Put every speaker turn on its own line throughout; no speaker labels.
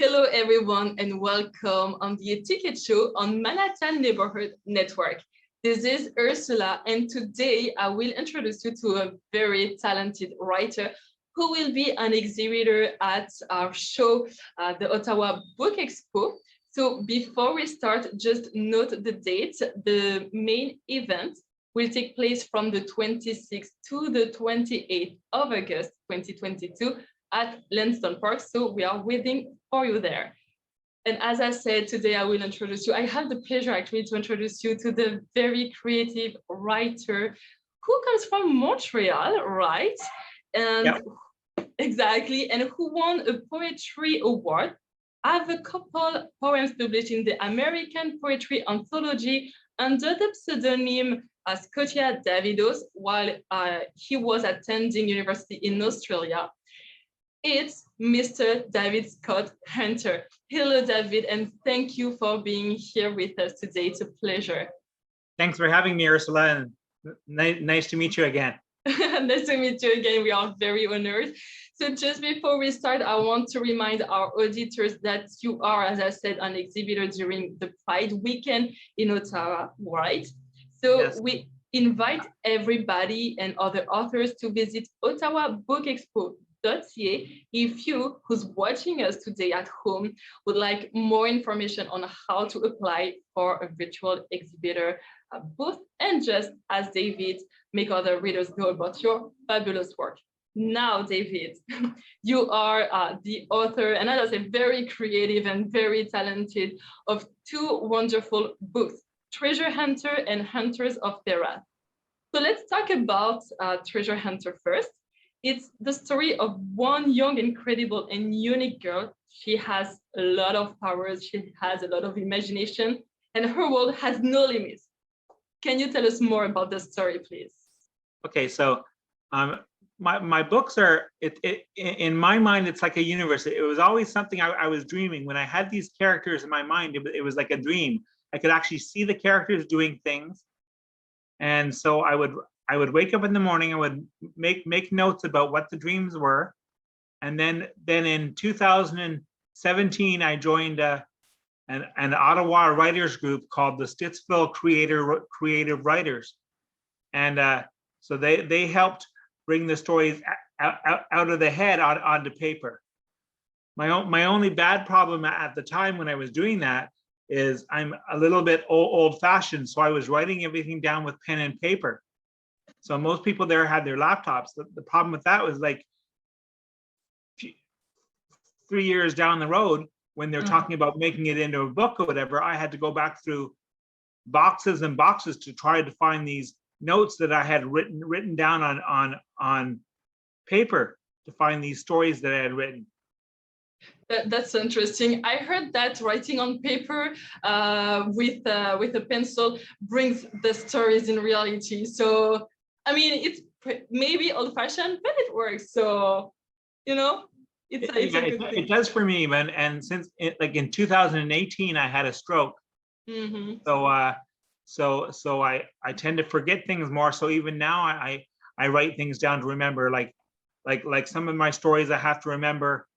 Hello, everyone, and welcome on the Ticket Show on Manhattan Neighborhood Network. This is Ursula, and today I will introduce you to a very talented writer who will be an exhibitor at our show, the Ottawa Book Expo. So before we start, just note the date. The main event will take place from the 26th to the 28th of August 2022 at Lansdowne Park. So we are waiting for you there. And as I said, today I will introduce you. I have the pleasure actually to introduce you to the very creative writer who comes from Montreal, right? And
Yep.
Exactly, and who won a poetry award. I have a couple poems published in the American Poetry Anthology under the pseudonym Scotia Davidos while he was attending university in Australia. It's Mr. David Scott Hunter. Hello, David, and thank you for being here with us today. It's a pleasure.
Thanks for having me, Ursula, and nice to meet you again.
Nice to meet you again. We are very honored. So just before we start, I want to remind our auditors that you are, as I said, an exhibitor during the Pride weekend in Ottawa, right? So
Yes.
We invite everybody and other authors to visit Ottawa Book Expo.ca if you who's watching us today at home would like more information on how to apply for a virtual exhibitor booth, and just as David, make other readers know about your fabulous work. Now, David, you are the author, and as I say, very creative and very talented, of two wonderful books, Treasure Hunter and Hunters of Thera. So let's talk about Treasure Hunter first. It's the story of one young, incredible, and unique girl. She has a lot of powers, she has a lot of imagination, and her world has no limits. Can you tell us more about the story, please?
Okay, so my books are, in my mind, it's like a universe. It was always something I was dreaming. When I had these characters in my mind, it was like a dream. I could actually see the characters doing things. And so I would wake up in the morning, I would make notes about what the dreams were. And then in 2017, I joined an Ottawa writers group called the Stittsville Creative Writers. And so they helped bring the stories out of the head onto paper. My only bad problem at the time when I was doing that is I'm a little bit old-fashioned, so I was writing everything down with pen and paper. So most people there had their laptops. The problem with that was like 3 years down the road, when they're talking about making it into a book or whatever, I had to go back through boxes and boxes to try to find these notes that I had written down on paper, to find these stories that I had written.
That's interesting. I heard that writing on paper with a pencil brings the stories in reality. So, I mean, it's maybe old-fashioned, but it works. So, you know, it's a good thing.
It does for me, man. And since like in 2018, I had a stroke.
Mm-hmm.
So I tend to forget things more. So even now I write things down to remember, like some of my stories I have to remember.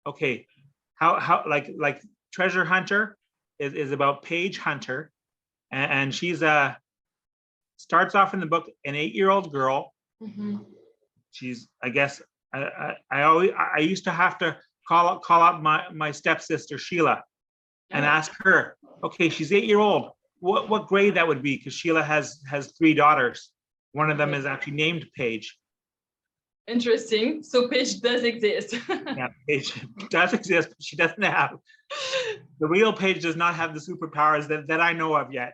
Okay, how like Treasure Hunter is about Paige Hunter, and she's starts off in the book an 8-year-old girl.
Mm-hmm.
She's, I guess, I used to have to call up my stepsister Sheila and ask her, okay, she's 8-year-old, what grade that would be, because Sheila has 3 daughters. One of them is actually named Paige.
Interesting. So Paige does exist.
Yeah, Paige does exist, but she doesn't have, the real Paige does not have the superpowers that I know of yet.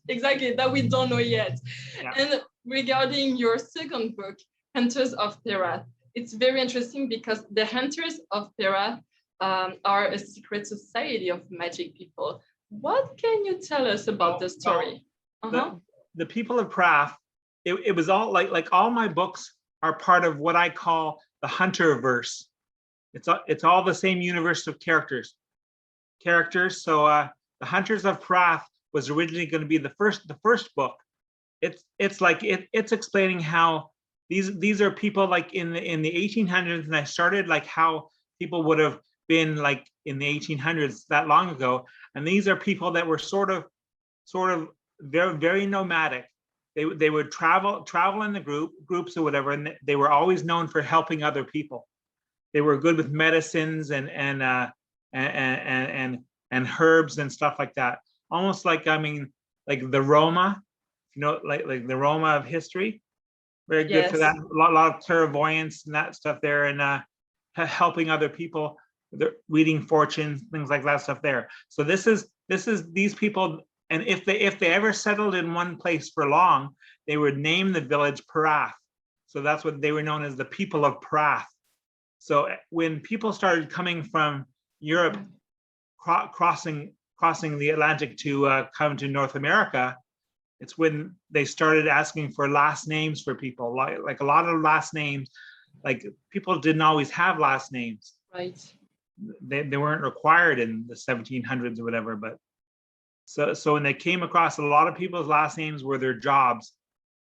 Exactly, that we don't know yet.
Yeah.
And regarding your second book, Hunters of Thera, it's very interesting because the Hunters of Thera are a secret society of magic people. What can you tell us about the story?
The people of Prath, it was all like all my books are part of what I call the Hunterverse. It's all the same universe of characters. So the Hunters of Prath was originally going to be the first book. It's explaining how these are people like in the 1800s, and I started like how people would have been like in the 1800s, that long ago. And these are people that were sort of very, very nomadic. They would travel in the groups or whatever, and they were always known for helping other people. They were good with medicines and herbs and stuff like that. Almost like, I mean, like the Roma, you know, like the Roma of history. Very good for that.
Yes.
A lot of clairvoyance and that stuff there, and helping other people, reading fortunes, things like that stuff there. So this is these people, and if they ever settled in one place for long, they would name the village Parath. So that's what they were known as, the people of Parath. So when people started coming from Europe, crossing the Atlantic to come to North America, it's when they started asking for last names for people, like a lot of last names. Like, people didn't always have last names.
Right.
They weren't required in the 1700s or whatever. But so when they came across, a lot of people's last names were their jobs.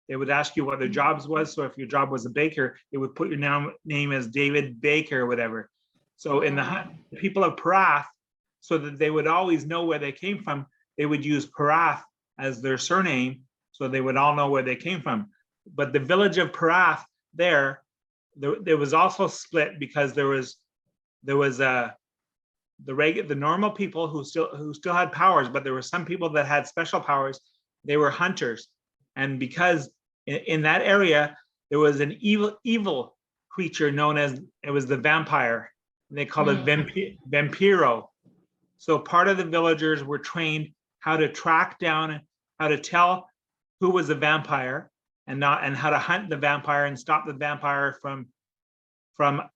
They would ask you what their jobs was. So if your job was a baker, they would put your name as David Baker or whatever. So in the people of Parath, so that they would always know where they came from, they would use Parath as their surname, so they would all know where they came from. But the village of Parath, there was also split, because there was the normal people who still had powers, but there were some people that had special powers. They were hunters, and because in that area there was an evil creature known as, it was the vampire, and they called it vampiro. So part of the villagers were trained how to track down, how to tell who was a vampire, and how to hunt the vampire and stop the vampire from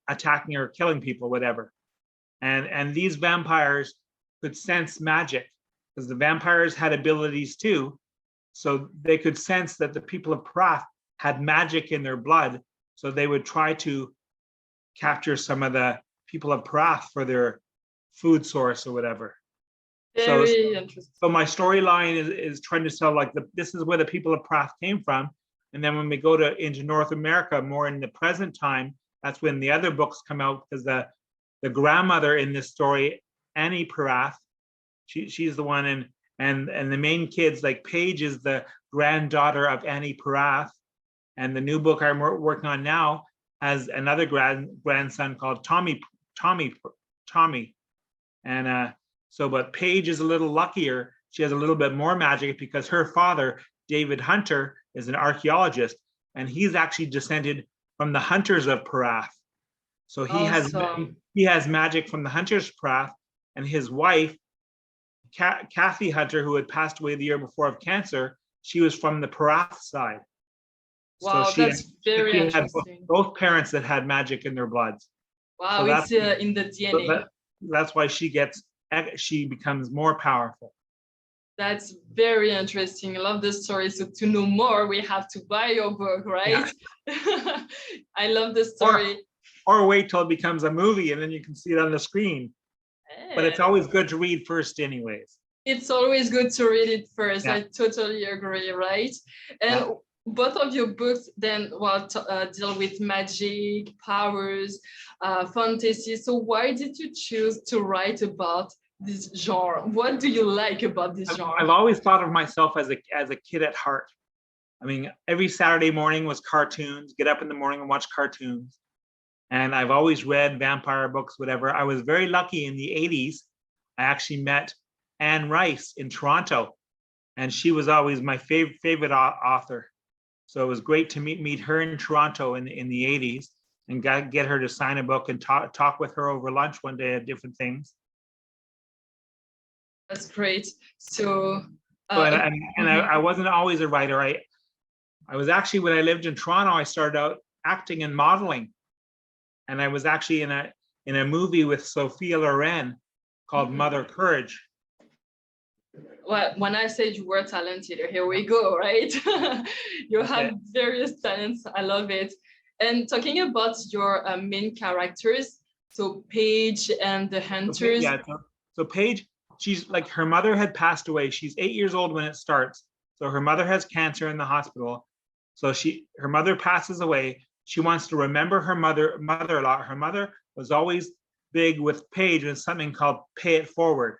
attacking or killing people, whatever. And these vampires could sense magic, because the vampires had abilities too. So they could sense that the people of Parath had magic in their blood. So they would try to capture some of the people of Parath for their food source or whatever.
Very interesting.
So my storyline is trying to tell, like, this is where the people of Parath came from. And then when we go into North America, more in the present time, that's when the other books come out, because the grandmother in this story, Annie Parath, she's the one, and the main kids, like Paige is the granddaughter of Annie Parath, and the new book I'm working on now has another grandson called Tommy, and but Paige is a little luckier. She has a little bit more magic, because her father, David Hunter, is an archaeologist, and he's actually descended from the hunters of Parath. So he has magic from the hunters of Parath, and his wife, Kathy Hunter, who had passed away the year before of cancer, she was from the Parath side.
Wow,
so
that's very interesting.
Had both parents that had magic in their bloods.
Wow, so it's in the DNA.
So that's why she becomes more powerful.
That's very interesting. I love this story. So to know more, we have to buy your book, right? Yeah. I love the story.
Or wait till it becomes a movie and then you can see it on the screen. But it's always good to read first anyways.
It's always good to read it first.
Yeah.
I totally agree, right? And both of your books then deal with magic, powers, fantasy. So why did you choose to write about this genre? What do you like about this genre?
I've always thought of myself as a kid at heart. I mean, every Saturday morning was cartoons. Get up in the morning and watch cartoons. And I've always read vampire books, whatever. I was very lucky in the 80s. I actually met Anne Rice in Toronto, and she was always my favorite author. So it was great to meet her in Toronto in the 80s and get her to sign a book and talk with her over lunch one day at different things.
That's great. So,
I wasn't always a writer. I was actually, when I lived in Toronto, I started out acting and modeling, and I was actually in a movie with Sophia Loren called Mother Courage.
Well, when I said you were talented, here we go, right? You have various talents. I love it. And talking about your main characters, so Paige and the hunters.
So Paige, she's like, her mother had passed away. She's 8 years old when it starts. So her mother has cancer in the hospital. So her mother passes away. She wants to remember her mother-in-law. Her mother was always big with Paige was something called pay it forward.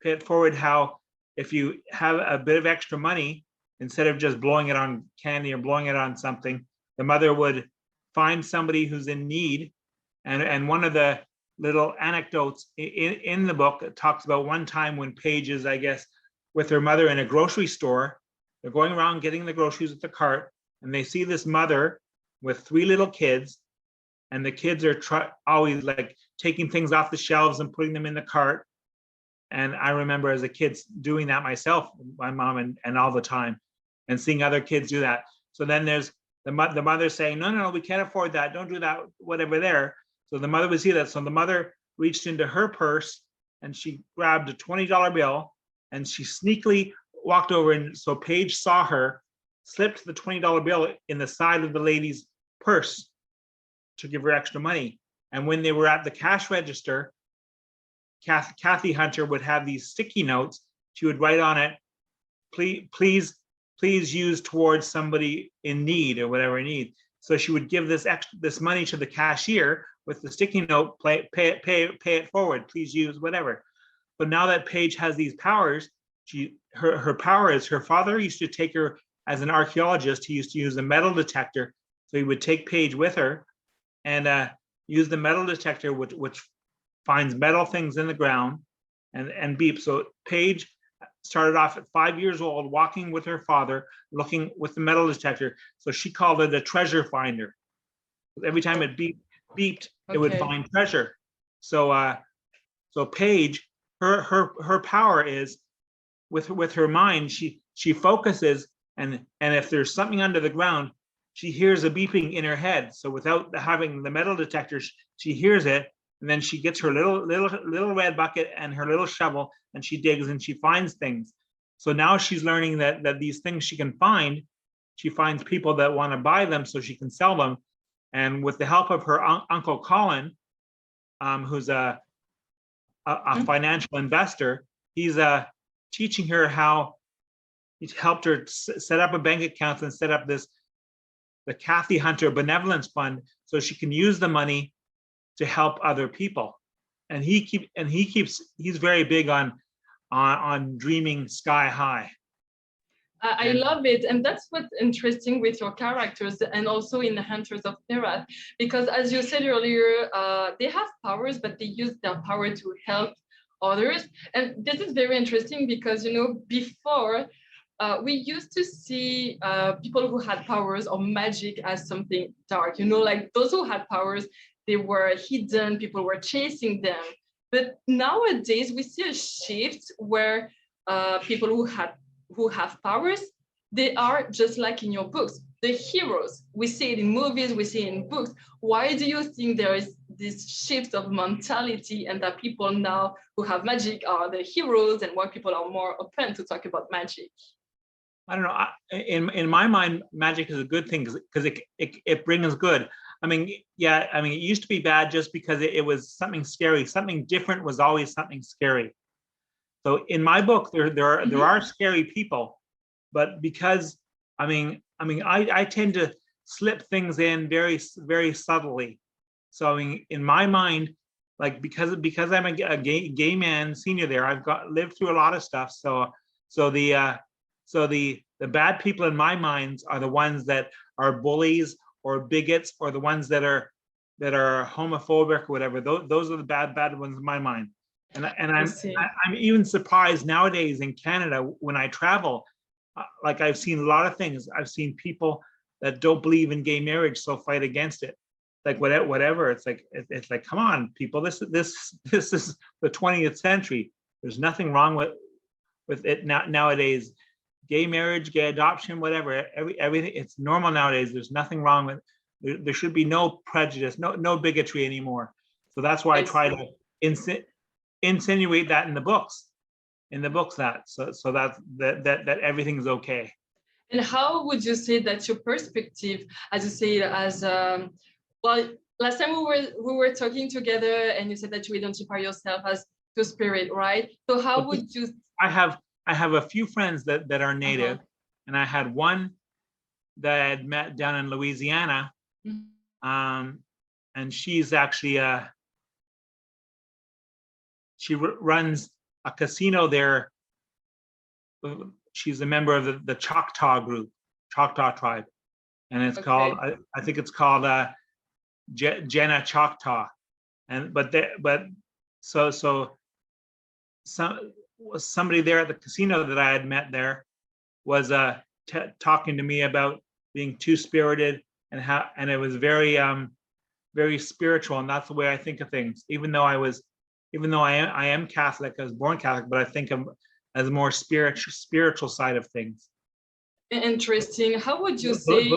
Pay it forward, how if you have a bit of extra money, instead of just blowing it on candy or blowing it on something, the mother would find somebody who's in need. And one of the little anecdotes in the book, it talks about one time when Paige is, I guess, with her mother in a grocery store. They're going around getting the groceries with the cart, and they see this mother with 3 little kids, and the kids are always like taking things off the shelves and putting them in the cart. And I remember as a kid doing that myself, my mom and all the time, and seeing other kids do that. So then there's the mother saying, no, we can't afford that. Don't do that, whatever there. So the mother would see that. So the mother reached into her purse and she grabbed a $20 bill and she sneakily walked over. And so Paige saw her, slipped the $20 bill in the side of the lady's purse to give her extra money. And when they were at the cash register, Kathy Hunter would have these sticky notes. She would write on it, please use towards somebody in need or whatever need. So she would give this money to the cashier with the sticky note, pay it forward, please use whatever. But now that Paige has these powers, her power is, her father used to take her as an archaeologist. He used to use a metal detector. So he would take Paige with her and use the metal detector, which finds metal things in the ground and beeps. So Paige started off at 5 years old, walking with her father, looking with the metal detector. So she called it a treasure finder. Every time it beeped, it would find treasure. So Paige, her power is with her mind. She focuses, and if there's something under the ground, she hears a beeping in her head. So without having the metal detector, she hears it. And then she gets her little red bucket and her little shovel, and she digs and she finds things. So now she's learning that these things she can find, she finds people that want to buy them so she can sell them. And with the help of her uncle Colin, who's a financial investor, he's teaching her how. He's helped her set up a bank account and set up the Kathy Hunter Benevolence Fund, so she can use the money to help other people. And he's very big on dreaming sky high.
I love it. And that's what's interesting with your characters and also in the Hunters of Thera, because as you said earlier, they have powers, but they use their power to help others. And this is very interesting because, before we used to see people who had powers or magic as something dark, like those who had powers, they were hidden, people were chasing them. But nowadays we see a shift where people who have powers, they are just like in your books, the heroes. We see it in movies, we see it in books. Why do you think there is this shift of mentality and that people now who have magic are the heroes and why people are more open to talk about magic?
I don't know. In my mind, magic is a good thing because it brings good. It used to be bad just because it was something scary. Something different was always something scary. So in my book, there are scary people, but because I tend to slip things in very, very subtly. So in my mind, like because I'm a gay man senior there, I've lived through a lot of stuff. So the bad people in my mind are the ones that are bullies or bigots or the ones that are homophobic or whatever. Those are the bad ones in my mind. And I'm even surprised nowadays in Canada when I travel, like I've seen a lot of things. I've seen people that don't believe in gay marriage so fight against it. Like whatever. It's like come on, people. This is the 20th century. There's nothing wrong with it nowadays. Gay marriage, gay adoption, whatever, everything, it's normal nowadays. There's nothing wrong with it. There should be no prejudice, no bigotry anymore. So that's why I try to insinuate that in the books. So that everything's okay.
And how would you say that your perspective, as you say, well, last time we were talking together and you said that you identify yourself as Two-Spirit, right? So how would you?
I have a few friends that are Native, and I had one that I had met down in Louisiana, and she's actually runs a casino there. She's a member of the Choctaw group, Choctaw tribe, and it's called, I think it's called Jenna Choctaw. And but somebody there at the casino that I had met there was talking to me about being two-spirited and it was very very spiritual, and that's the way I think of things. Even though I am Catholic, I was born Catholic, but I think of as a more spiritual side of things.
Interesting. How would you say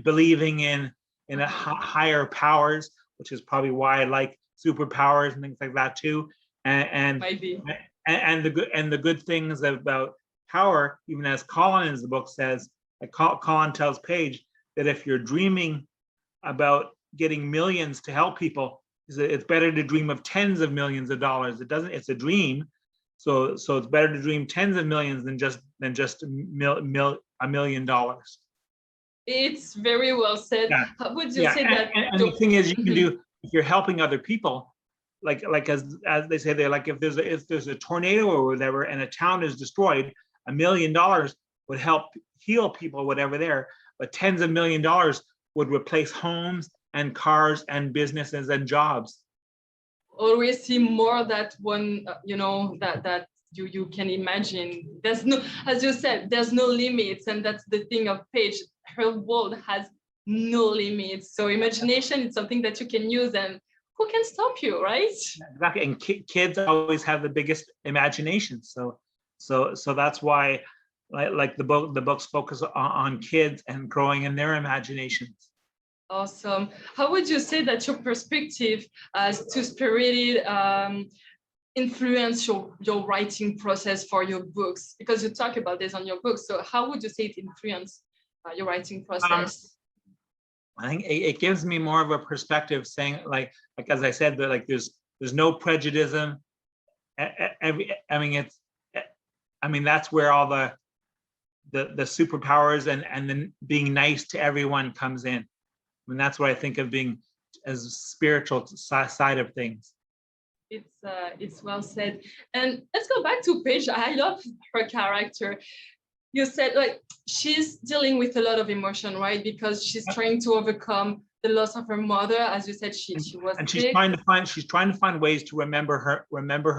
believing in a higher powers, which is probably why I like superpowers and things like that too, and the good things about power, even as Colin in the book says, like Colin tells Paige that if you're dreaming about getting millions to help people, it's better to dream of tens of millions of dollars. It's a dream, so it's better to dream tens of millions than just $1 million.
It's very well said.
Yeah.
How would you say that?
And the thing is, you can do, if you're helping other people, like as they say, they're like, if there's a tornado or whatever and a town is destroyed, $1 million would help heal people, whatever there, but tens of $millions would replace homes and cars and businesses and jobs.
Always see more that one, that you can imagine. There's no, as you said, there's no limits, and that's the thing of Paige. Her world has no limits. So imagination is something that you can use, and who can stop you, right?
Exactly. And kids always have the biggest imagination. So that's why, like the books focus on kids and growing in their imaginations.
Awesome. How would you say that your perspective as two-spirited influence your writing process for your books? Because you talk about this on your books. So how would you say it influenced your writing process?
I think it gives me more of a perspective, saying like as I said, that like there's no prejudice. That's where all the superpowers and then being nice to everyone comes in. I mean, that's what I think of being as spiritual side of things.
It's well said. And let's go back to Paige. I love her character. You said like she's dealing with a lot of emotion, right? Because she's trying to overcome the loss of her mother. As you said, she was
and
sick.
she's trying to find ways to remember her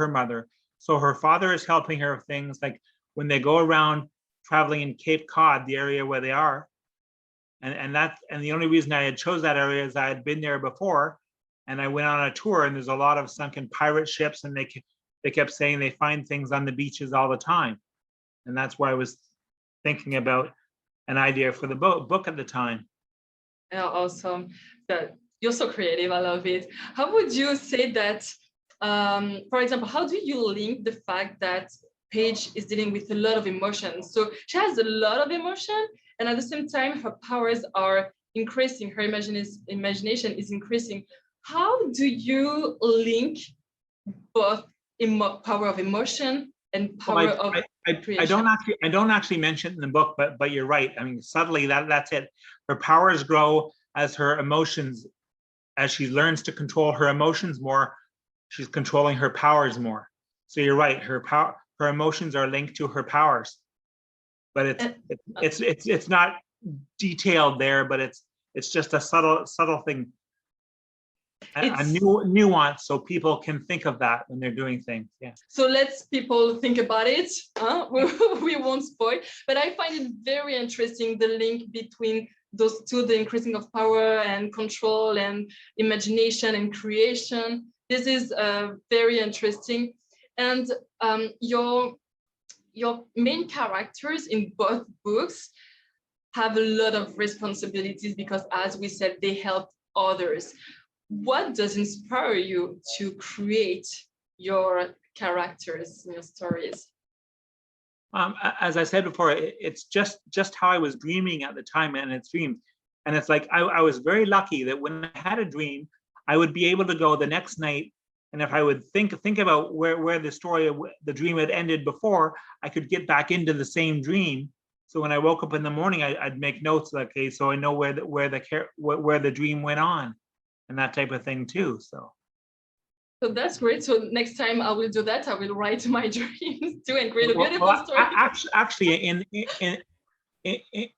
mother. So her father is helping her with things like when they go around traveling in Cape Cod, the area where they are. And the only reason I had chose that area is I had been there before, and I went on a tour, and there's a lot of sunken pirate ships, and they kept saying they find things on the beaches all the time, and that's why I was thinking about an idea for the book at the time.
Yeah, awesome. You're so creative. I love it. How would you say that? For example, how do you link the fact that Paige is dealing with a lot of emotions? So she has a lot of emotion, and at the same time, her powers are increasing. Her imagination is increasing. How do you link both power of emotion and power of creation?
I don't actually mention it in the book, but you're right. I mean, subtly that's it. Her powers grow as her emotions, as she learns to control her emotions more, she's controlling her powers more. So you're right. Her emotions are linked to her powers, but it's not detailed there, but it's just a subtle thing, a new nuance, so people can think of that when they're doing things. Yeah.
So let's people think about it. We won't spoil, but I find it very interesting, the link between those two, the increasing of power and control and imagination and creation. This is very interesting. And your main characters in both books have a lot of responsibilities because, as we said, they help others. What does inspire you to create your characters in your stories?
As I said before, it's just how I was dreaming at the time, and it's dreams. And it's like I was very lucky that when I had a dream, I would be able to go the next night, and if I would think about where the dream had ended before, I could get back into the same dream. So when I woke up in the morning, I'd make notes, like, okay, so I know where the dream went on, and that type of thing too. So
So that's great. So next time I will do that. I will write my dreams too and create a beautiful
Well,
story.
actually,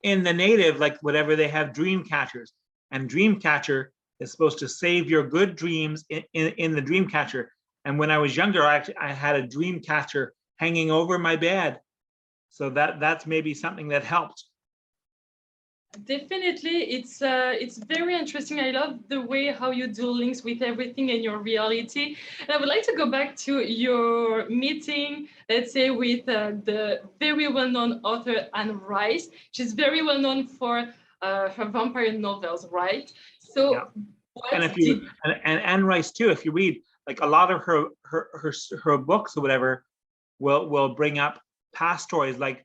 in the native, like whatever they have, dream catchers, and dream catcher is supposed to save your good dreams in the dream catcher. And when I was younger, I had a dream catcher hanging over my bed, so that's maybe something that helped.
Definitely, it's very interesting. I love the way how you do links with everything in your reality. And I would like to go back to your meeting, let's say, with the very well-known author Anne Rice. She's very well known for her vampire novels, right?
Yeah.
So,
And
what
if you
did
and Anne Rice too, if you read like a lot of her books or whatever, will bring up past stories, like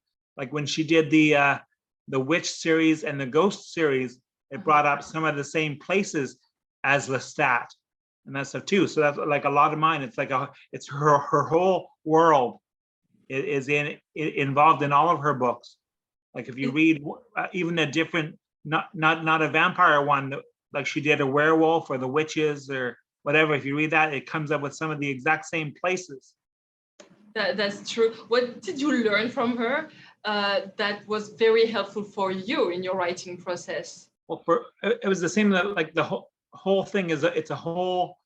when she did the witch series and the ghost series, it brought up some of the same places as Lestat and that stuff too. So that's like a lot of mine. It's like it's her whole world is involved in all of her books. Like if you read even a different, not a vampire one, like she did a werewolf or the witches or whatever, if you read that, it comes up with some of the exact same places.
that's true? What did you learn from her that was very helpful for you in your writing process?
Well, it was the same, like the whole thing is it's a whole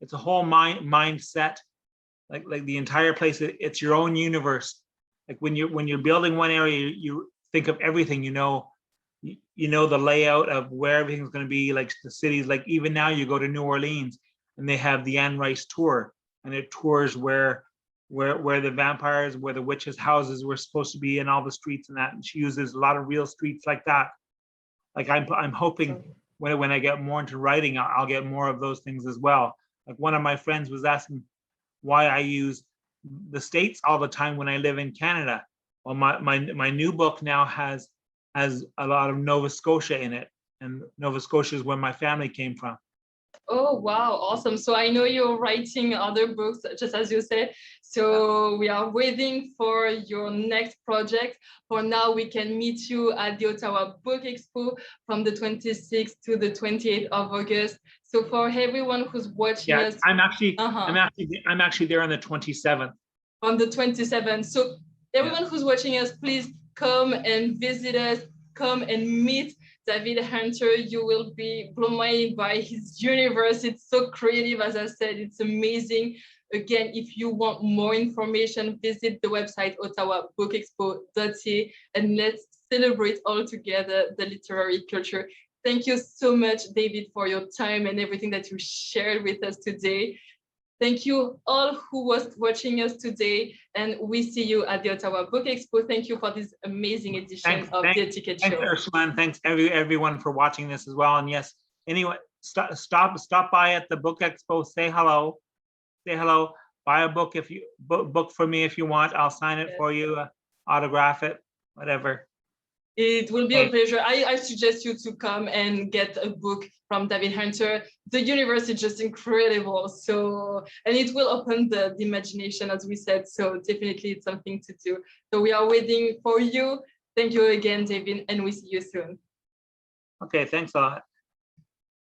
mindset, like the entire place. It's your own universe. Like when you're building one area, you think of everything. You know the layout of where everything's going to be. Like the cities. Like even now, you go to New Orleans and they have the Anne Rice tour, and it tours where the vampires, where the witches' houses were supposed to be, and all the streets and that. And she uses a lot of real streets like that. Like I'm hoping when I get more into writing, I'll get more of those things as well. Like one of my friends was asking why I use the States all the time when I live in Canada. Well, my new book now has a lot of Nova Scotia in it, and Nova Scotia is where my family came from.
Oh, wow, awesome. So I know you're writing other books, just as you said. So we are waiting for your next project. For now, we can meet you at the Ottawa Book Expo from the 26th to the 28th of August. So for everyone who's watching us,
I'm actually there on the 27th.
On the 27th. So everyone who's watching us, please come and visit us, come and meet David Hunter. You will be blown away by his universe. It's so creative, as I said, it's amazing. Again, if you want more information, visit the website ottawabookexpo.ca and let's celebrate all together the literary culture. Thank you so much, David, for your time and everything that you shared with us today. Thank you all who was watching us today, and we see you at the Ottawa Book Expo. Thank you for this amazing edition of the Etiquette Show.
Thanks, Ursula, and thanks everyone for watching this as well. And yes, anyway, stop by at the Book Expo, say hello, buy a book if you book for me if you want. I'll sign it for you, autograph it, whatever.
It will be a pleasure. I suggest you to come and get a book from David Hunter. The universe is just incredible. So, and it will open the imagination, as we said. So definitely it's something to do. So we are waiting for you. Thank you again, David, and we see you soon.
Okay, thanks a lot.